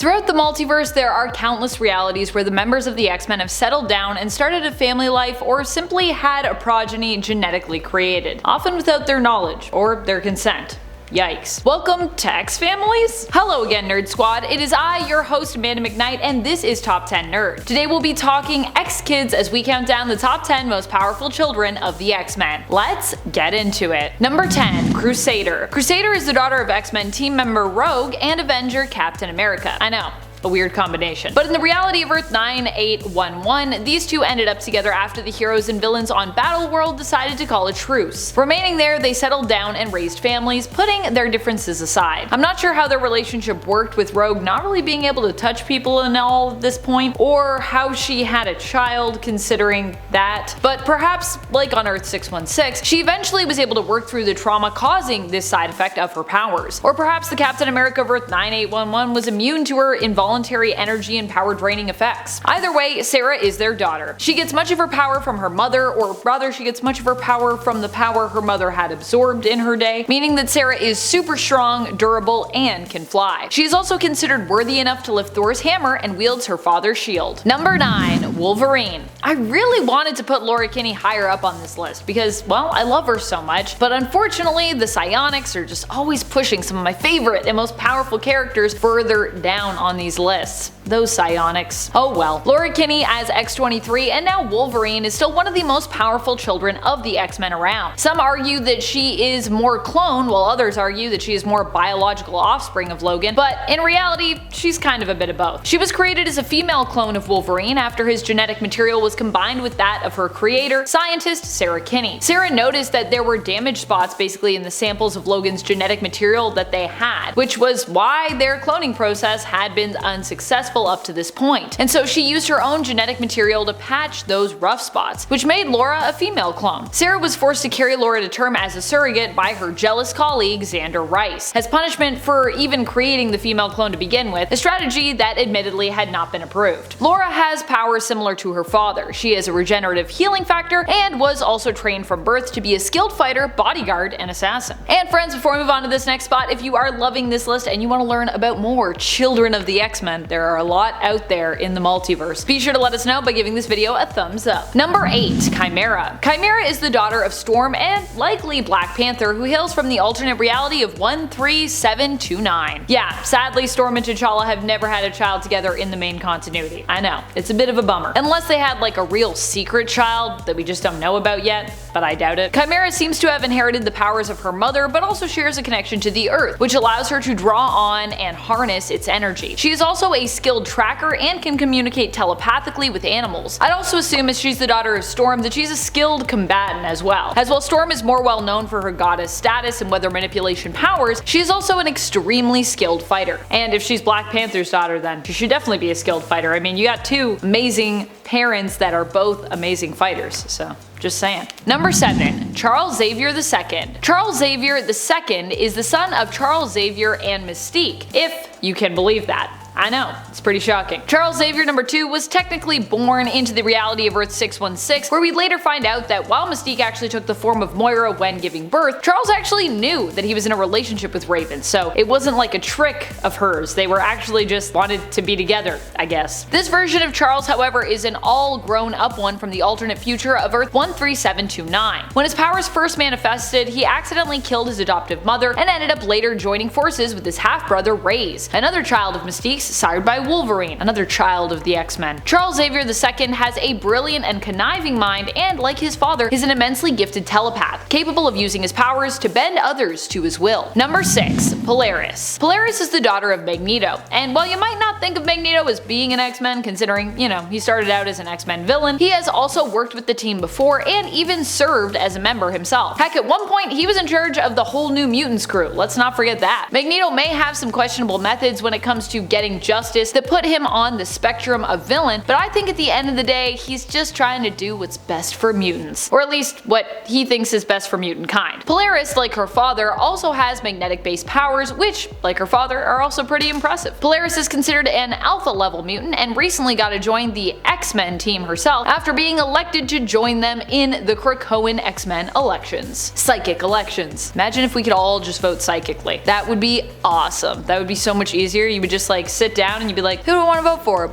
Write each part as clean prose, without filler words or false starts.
Throughout the multiverse, there are countless realities where the members of the X-Men have settled down and started a family life or simply had a progeny genetically created, often without their knowledge or their consent. Yikes. Welcome to X-Families? Hello again, Nerd Squad. It is I, your host Amanda McKnight, and this is Top 10 Nerd. Today we'll be talking X-Kids as we count down the top 10 most powerful children of the X-Men. Let's get into it. Number 10. Crusader. Crusader is the daughter of X-Men team member Rogue and Avenger Captain America. I know, a weird combination. But in the reality of Earth 9811, these two ended up together after the heroes and villains on Battleworld decided to call a truce. Remaining there, they settled down and raised families, putting their differences aside. I'm not sure how their relationship worked, with Rogue not really being able to touch people and all at this point, or how she had a child considering that, but perhaps, like on Earth 616, she eventually was able to work through the trauma causing this side effect of her powers. Or perhaps the Captain America of Earth 9811 was immune to her involuntary energy and power draining effects. Either way, Sarah is their daughter. She gets much of her power from her mother, or rather she gets much of her power from the power her mother had absorbed in her day, meaning that Sarah is super strong, durable, and can fly. She is also considered worthy enough to lift Thor's hammer and wields her father's shield. Number 9. Wolverine. I really wanted to put Laura Kinney higher up on this list because, well, I love her so much, but unfortunately the psionics are just always pushing some of my favorite and most powerful characters further down on these lists. Those psionics. Oh well. Laura Kinney as X-23 and now Wolverine is still one of the most powerful children of the X-Men around. Some argue that she is more clone, while others argue that she is more biological offspring of Logan, but in reality, she's kind of a bit of both. She was created as a female clone of Wolverine after his genetic material was combined with that of her creator, scientist Sarah Kinney. Sarah noticed that there were damage spots basically in the samples of Logan's genetic material that they had, which was why their cloning process had been unsuccessful up to this point, and so she used her own genetic material to patch those rough spots, which made Laura a female clone. Sarah was forced to carry Laura to term as a surrogate by her jealous colleague Xander Rice, as punishment for even creating the female clone to begin with, a strategy that admittedly had not been approved. Laura has powers similar to her father. She has a regenerative healing factor and was also trained from birth to be a skilled fighter, bodyguard, and assassin. And friends, before we move on to this next spot, if you are loving this list and you want to learn about more children of the X-Men, there are a lot out there in the multiverse. Be sure to let us know by giving this video a thumbs up. Number 8. Kymera. Kymera is the daughter of Storm and likely Black Panther, who hails from the alternate reality of 13729. Yeah, sadly Storm and T'Challa have never had a child together in the main continuity. I know, it's a bit of a bummer. Unless they had like a real secret child that we just don't know about yet, but I doubt it. Kymera seems to have inherited the powers of her mother, but also shares a connection to the Earth, which allows her to draw on and harness its energy. She is also a skilled tracker and can communicate telepathically with animals. I'd also assume, as she's the daughter of Storm, that she's a skilled combatant as well. As while Storm is more well known for her goddess status and weather manipulation powers, she is also an extremely skilled fighter. And if she's Black Panther's daughter, then she should definitely be a skilled fighter. I mean, you got two amazing parents that are both amazing fighters, so just saying. Number 7. Charles Xavier II. Charles Xavier II is the son of Charles Xavier and Mystique, if you can believe that. I know, it's pretty shocking. Charles Xavier II was technically born into the reality of Earth 616, where we later find out that while Mystique actually took the form of Moira when giving birth, Charles actually knew that he was in a relationship with Raven, so it wasn't like a trick of hers. They were actually just wanted to be together, I guess. This version of Charles, however, is an all grown up one from the alternate future of Earth 13729. When his powers first manifested, he accidentally killed his adoptive mother and ended up later joining forces with his half-brother Reyes, another child of Mystique's sired by Wolverine, another child of the X-Men. Charles Xavier II has a brilliant and conniving mind and, like his father, is an immensely gifted telepath, capable of using his powers to bend others to his will. Number 6. Polaris. Polaris is the daughter of Magneto, and while you might not think of Magneto as being an X-Men, considering, you know, he started out as an X-Men villain, he has also worked with the team before and even served as a member himself. Heck, at one point he was in charge of the whole New Mutants crew, let's not forget that. Magneto may have some questionable methods when it comes to getting justice that put him on the spectrum of villain, but I think at the end of the day, he's just trying to do what's best for mutants. Or at least what he thinks is best for mutant kind. Polaris, like her father, also has magnetic-based powers, which, like her father, are also pretty impressive. Polaris is considered an alpha level mutant and recently got to join the X-Men team herself after being elected to join them in the Krakoan X-Men elections. Psychic elections. Imagine if we could all just vote psychically. That would be awesome. That would be so much easier. You would just like sit down and you'd be like, who do I want to vote for?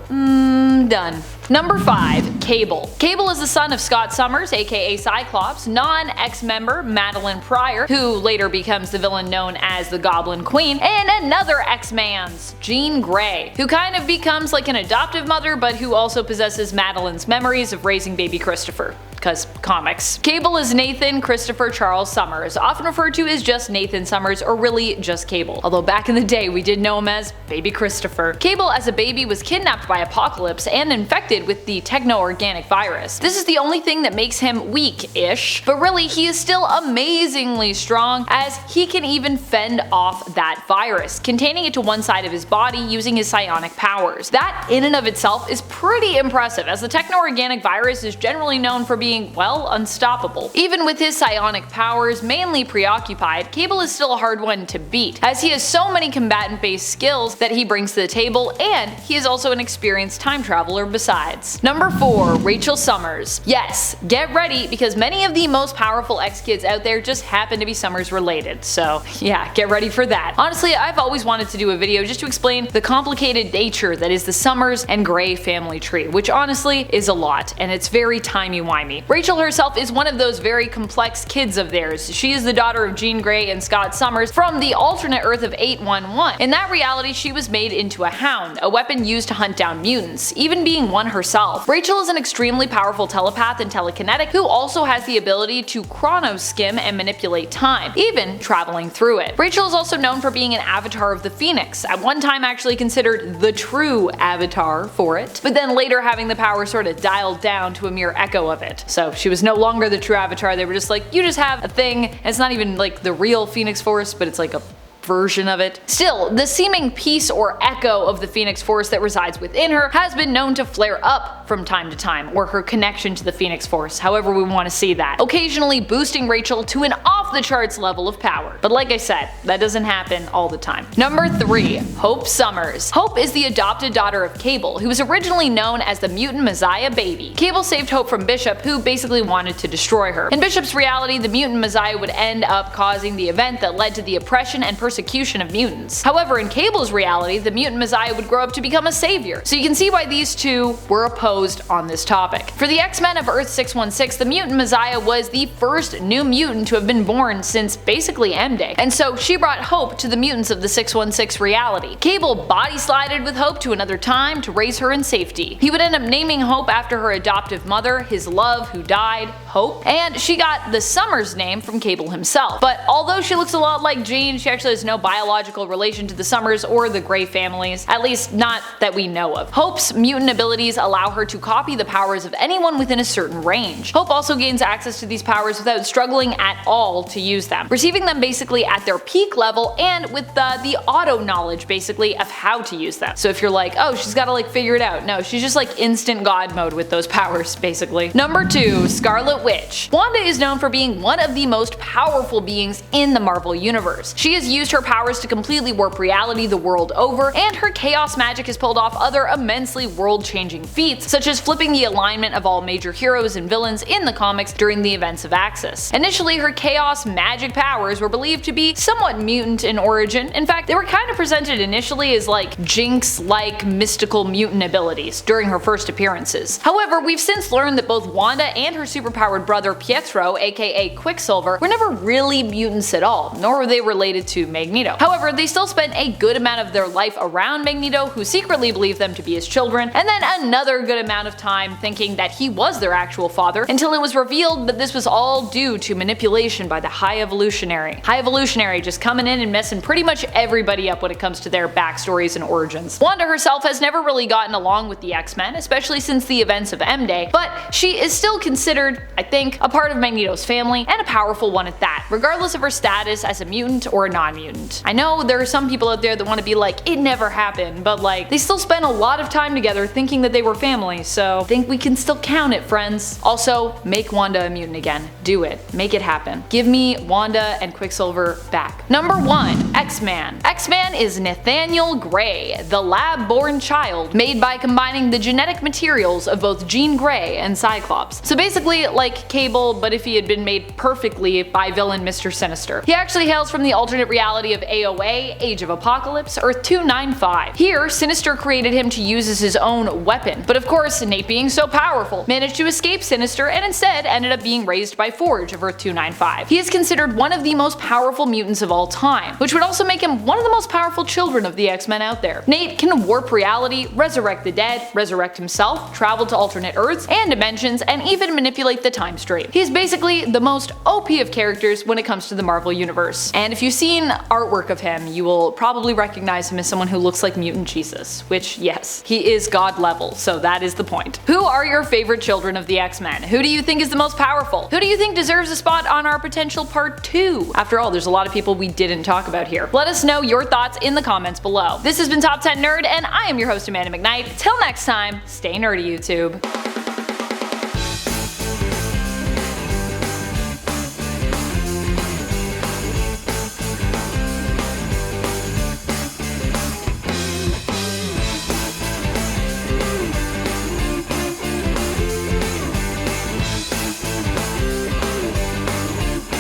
Done. Number 5. Cable. Cable is the son of Scott Summers, aka Cyclops, non-X member Madeline Pryor, who later becomes the villain known as the Goblin Queen, and another X-Man's, Jean Grey, who kind of becomes like an adoptive mother but who also possesses Madeline's memories of raising baby Christopher. Because comics. Cable is Nathan Christopher Charles Summers, often referred to as just Nathan Summers or really just Cable, although back in the day we did know him as Baby Christopher. Cable as a baby was kidnapped by Apocalypse and infected with the techno-organic virus. This is the only thing that makes him weak-ish, but really he is still amazingly strong as he can even fend off that virus, containing it to one side of his body using his psionic powers. That in and of itself is pretty impressive as the techno-organic virus is generally known for being, well, unstoppable. Even with his psionic powers mainly preoccupied, Cable is still a hard one to beat, as he has so many combatant-based skills that he brings to the table, and he is also an experienced time traveler besides. Number 4. Rachel Summers. Yes, get ready because many of the most powerful X-Kids out there just happen to be Summers related, so yeah, get ready for that. Honestly, I've always wanted to do a video just to explain the complicated nature that is the Summers and Grey family tree, which honestly is a lot, and it's very timey-wimey. Rachel herself is one of those very complex kids of theirs. She is the daughter of Jean Grey and Scott Summers from the alternate Earth of 811. In that reality, she was made into a hound, a weapon used to hunt down mutants, even being one herself. Rachel is an extremely powerful telepath and telekinetic who also has the ability to chronoskim and manipulate time, even traveling through it. Rachel is also known for being an avatar of the Phoenix, at one time actually considered the true avatar for it, but then later having the power sort of dialed down to a mere echo of it. So she was no longer the true avatar, they were just like, you just have a thing, and it's not even like the real Phoenix Force, but it's like a version of it. Still, the seeming piece or echo of the Phoenix Force that resides within her has been known to flare up from time to time, or her connection to the Phoenix Force, however we want to see that, occasionally boosting Rachel to an off-the-charts level of power. But like I said, that doesn't happen all the time. Number 3. Hope Summers. Hope is the adopted daughter of Cable, who was originally known as the Mutant Messiah Baby. Cable saved Hope from Bishop, who basically wanted to destroy her. In Bishop's reality, the Mutant Messiah would end up causing the event that led to the oppression and persecution of mutants. However, in Cable's reality, the Mutant Messiah would grow up to become a savior. So you can see why these two were opposed on this topic. For the X-Men of Earth 616, the Mutant Messiah was the first new mutant to have been born since basically M-Day, and so she brought hope to the mutants of the 616 reality. Cable body slided with Hope to another time to raise her in safety. He would end up naming Hope after her adoptive mother, his love who died, Hope, and she got the Summers name from Cable himself. But although she looks a lot like Jean, she actually has no biological relation to the Summers or the Grey families, at least not that we know of. Hope's mutant abilities allow her to copy the powers of anyone within a certain range. Hope also gains access to these powers without struggling at all to use them, receiving them basically at their peak level and with the auto knowledge basically of how to use them. So if you're like, oh, she's gotta like figure it out, no, she's just like instant god mode with those powers basically. Number 2. Scarlet Witch. Wanda is known for being one of the most powerful beings in the Marvel Universe. She has used her powers to completely warp reality the world over, and her chaos magic has pulled off other immensely world-changing feats, such as flipping the alignment of all major heroes and villains in the comics during the events of Axis. Initially, her chaos magic powers were believed to be somewhat mutant in origin. In fact, they were kind of presented initially as like Jinx-like mystical mutant abilities during her first appearances. However, we've since learned that both Wanda and her superpowered brother Pietro, aka Quicksilver, were never really mutants at all, nor were they related to Magneto. However, they still spent a good amount of their life around Magneto, who secretly believed them to be his children, and then another good amount of time thinking that he was their actual father, until it was revealed that this was all due to manipulation by the High Evolutionary. High Evolutionary just coming in and messing pretty much everybody up when it comes to their backstories and origins. Wanda herself has never really gotten along with the X-Men, especially since the events of M-Day, but she is still considered, I think, a part of Magneto's family, and a powerful one at that, regardless of her status as a mutant or a non-mutant. I know there are some people out there that want to be like, it never happened, but like, they still spent a lot of time together thinking that they were family, so I think we can still count it, friends. Also, make Wanda a mutant again. Do it. Make it happen. Give me Wanda and Quicksilver back. Number 1. X-Man. X-Man is Nathaniel Gray, the lab-born child made by combining the genetic materials of both Jean Grey and Cyclops. So basically like Cable, but if he had been made perfectly by villain Mr. Sinister. He actually hails from the alternate reality of AOA, Age of Apocalypse, Earth 295. Here, Sinister created him to use as his own weapon, but of course, Nate being so powerful, managed to escape Sinister and instead ended up being raised by Forge of Earth 295. He is considered one of the most powerful mutants of all time, which would also make him one of the most powerful children of the X-Men out there. Nate can warp reality, resurrect the dead, resurrect himself, travel to alternate Earths and dimensions, and even manipulate the time stream. He's basically the most OP of characters when it comes to the Marvel Universe. And if you've seen artwork of him, you will probably recognize him as someone who looks like Mutant Jesus, which yes, he is god level, so that is the point. Who are your favorite children of the X-Men? Who do you think is the most powerful? Who do you think deserves a spot on our potential part 2? After all, there's a lot of people we didn't talk about here. Let us know your thoughts in the comments below. This has been Top 10 Nerd, and I am your host Amanda McKnight. Till next time, stay nerdy, YouTube.